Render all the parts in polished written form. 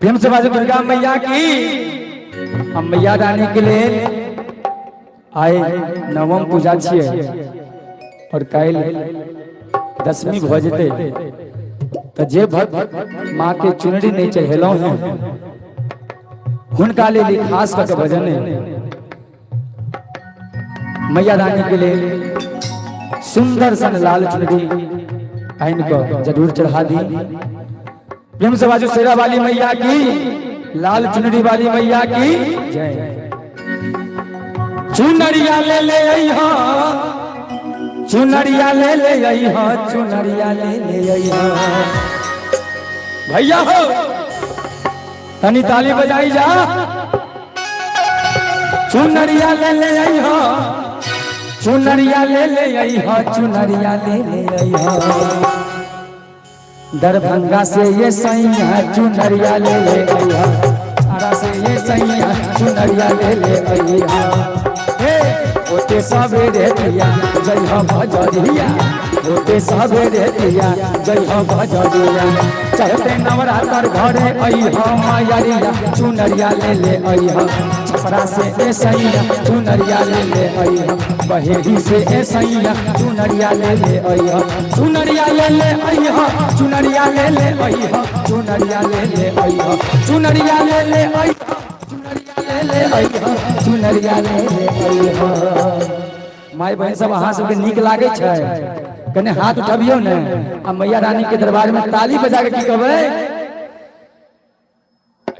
प्रेम से बाजू दुर्गा मैया की। हम मैया रानी के लिए आए नवम पूजा छिए और काल दसवीं भ जेते तो जे भक्त माँ के चुनरी नहीं चढ़ेलों हैं हुनका लिए खास करके भजन है। मैया रानी के लिए सुंदर सन लाल चुनरी आइन को जरूर चढ़ा दी। प्रेम से बाजू शेरा वाली मैया की, लाल चुनरी वाली मैया की जय। चुनरिया ले ले अइहा, चुनरिया ले ले अइहा, चुनरिया ले ले अइहा। भैया हो तनी ताली बजाई जा। चुनरिया ले ले अइहा, चुनरिया ले ले अइहा, चुनरिया ले ले अइहा। दरभंगा से ये सैया चुनरिया ले ले अइहा, आरा से ये सैया चुनरिया ले ले अइहा। ओते सवेरे दिया जय हो भजरिया, ओते सवेरे दिया जय हो भजरिया। चढ़ते नवरात्र घरे अइहा मायरिया, चुनरिया ले ले अइहा। छपरा से ए सैया चुनरिया ले ले अइहा, बहेड़ी से ए सैया चुनरिया ले ले अइहा। चुनरिया ले ले अइहा, चुनरिया ले ले अइहा, चुनरिया ले ले अइहा, चुनरिया ले ले अइहा, चुनरिया ले ले अइहा, चुनरिया ले ले अइहा। माय बहन सब अहाँ सबके नीक लागे छै कने हाथ उठबियो ने आ मैया रानी के दरबार में ताली बजा के की कहबै।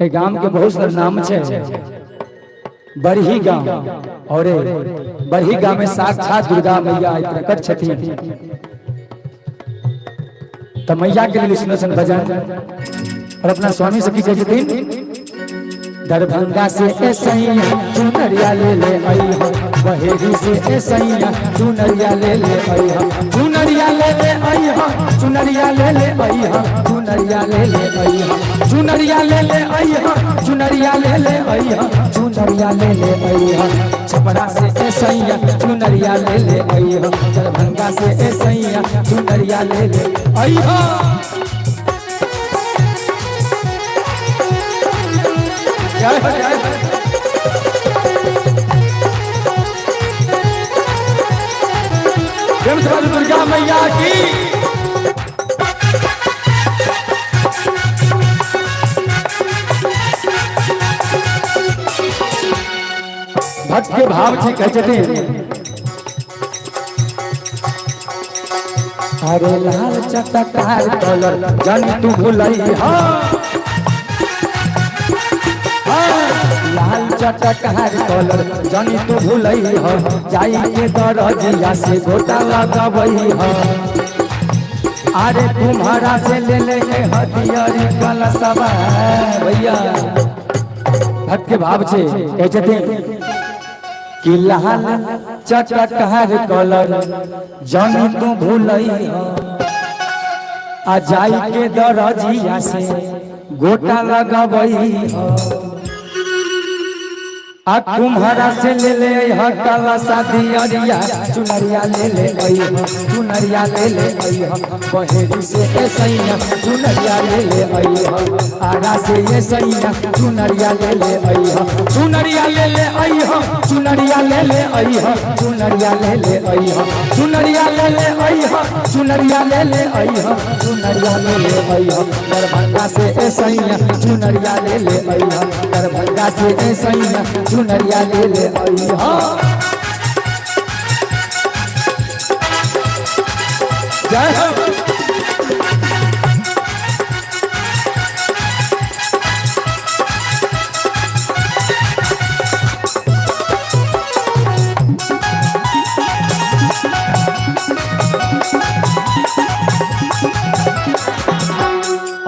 ए गांव के बहुत सारा नाम छै, बरही गांव और बरही गांव में साक्षात दुर्गा मैया प्रकट छथिन। तो मैया के लिए सुनो सन भजन और अपना स्वामी से की कहै छथिन। दरभंगा से ए सैया चुनरिया ले ले अइहा, बहेड़ी से ए सैया चुनरिया ले ले अइहा। चुनरिया ले ले अइहा, चुनरिया ले ले अइहा, चुनरिया ले ले अइहा, चुनरिया ले ले अइहा, चुनरिया ले ले अइहा, चुनरिया ले ले अइहा। छपरा से ए सैया चुनरिया ले ले अइहा, दरभंगा से ए सैया चुनरिया ले ले अइहा। दुर्गा मैया की। भक्त के भाव से कहते अरे लाल चटकार कलर जानी तू भूलैहा, लाल चटकार कलर जानी तू भूलैहा। जाई के दरजिया से गोटा लगबैहा, अरे तुम्हारा से ले ले हथियारी कलशवा। भैया भक्त के भाव से कहते कि लाल चटकार कलर जानी तू भूलैहा, आ जाई के दरजिया से गोटा लगबैहा। आ तुम्हारा से ले ले अइहा काला शादी अरिया, चुनरिया ले ले अइहा, चुनरिया ले ले अइहा। बहेड़ी से ए सैया चुनरिया ले ले अइहा, आरा से ये सैया चुनरिया ले ले अइहा। चुनरिया ले ले अइहा, चुनरिया ले ले अइहा, चुनरिया ले ले अइहा, चुनरिया ले ले अइहा, चुनरिया ले ले अइहा, चुनरिया ले ले अइहा। दरभंगा से ए सैया चुनरिया ले ले अइहा, दरभंगा से ए सैया चुनरिया ले ले अइहा। जय हो।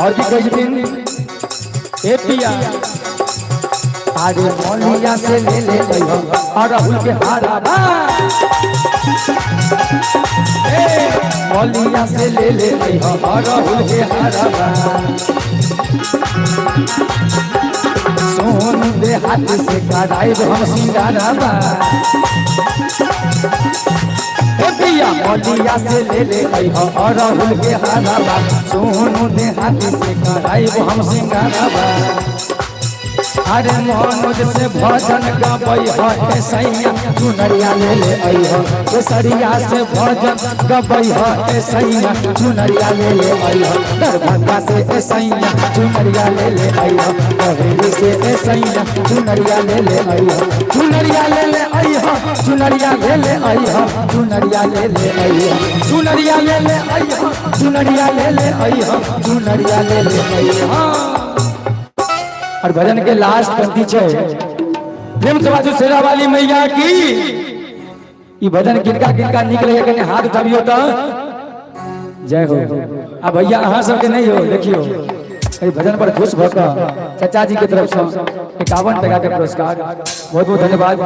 और की कहै छथिन ए पिया, अरे मौलिया से ले ले अइहा, अरहुल के हारा बा। मौलिया से ले ले अइहा, अरहुल के हारा बा। सोन दे हाथ से कराई हम सिंगारा बा। पिया मलिया से ले ले अइहा अरहुल के हारावा सोनू देहाती से कराइब हम सिंगारावा अरे मनोज से भजन गबई है सैया चुनरिया ले ले अइहा केसरिया से भजन गबई है सैया चुनरिया ले ले अइहा दरभंगा से सैया चुनरिया ले ले अइहा बहेड़ी से सैया चुनरिया ले ले अइहा चुनरिया ले ले अइहा चुनरिया ले ले अइहा चुनरिया ले ले अइहा चुनरिया ले ले अइहा चुनरिया ले ले अइहा चुनरिया ले ले अइहा। और भजन के लास्ट पंक्ति छे प्रेम से बाजू शेरा वाली मैया की ई भजन किनका किनका निक लगे कने हाथ उठाबियो तो जय हो। अब भैया अहाँ सबके नहीं हो देखियो ई भजन पर खुश भक चाचा जी के तरफ से 51 टका के पुरस्कार बहुत बहुत धन्यवाद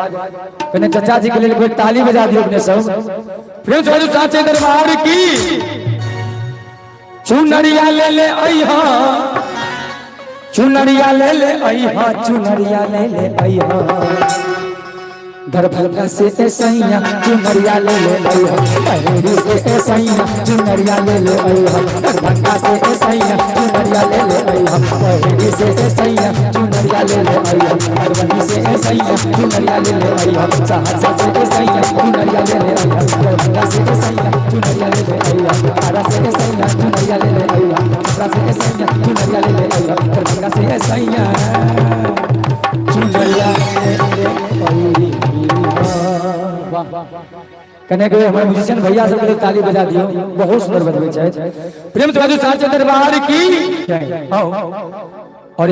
कने चाचा जी के लिए कोई ताली बजा दियो अपने सब। प्रेम से बाजू साचे दरबार की चुनरिया ले ले अइहा चुनरिया ले ले अइहा चुनरिया ले ले अइहा दरभंगा से सैया चुनरिया ले ले अइहा बहेड़ी से सैया चुनरिया ले ले अइहा दरभंगा से सैया चुनरिया ले ले अइहा बहेड़ी से सैया चुनरिया ले ले अइहा मधुबनी से सैया चुनरिया ले ले अइहा सहरसा से सैया चुनरिया ले ले अइहा दरभंगा से सैया चुनरिया ले ले अइहा आरा से सैया चुनरिया ले ले अइहा छपरा से सैया चुनरिया ले ले अइहा दरभंगा से सैया चुनरिया ले ले अइहा। कने के हमारे म्यूजिशियन भैया सब के लिए ताली बजा दियो बहुत सुंदर बजबै छै। प्रेम से बाजू साचे दरबार की जय। आओ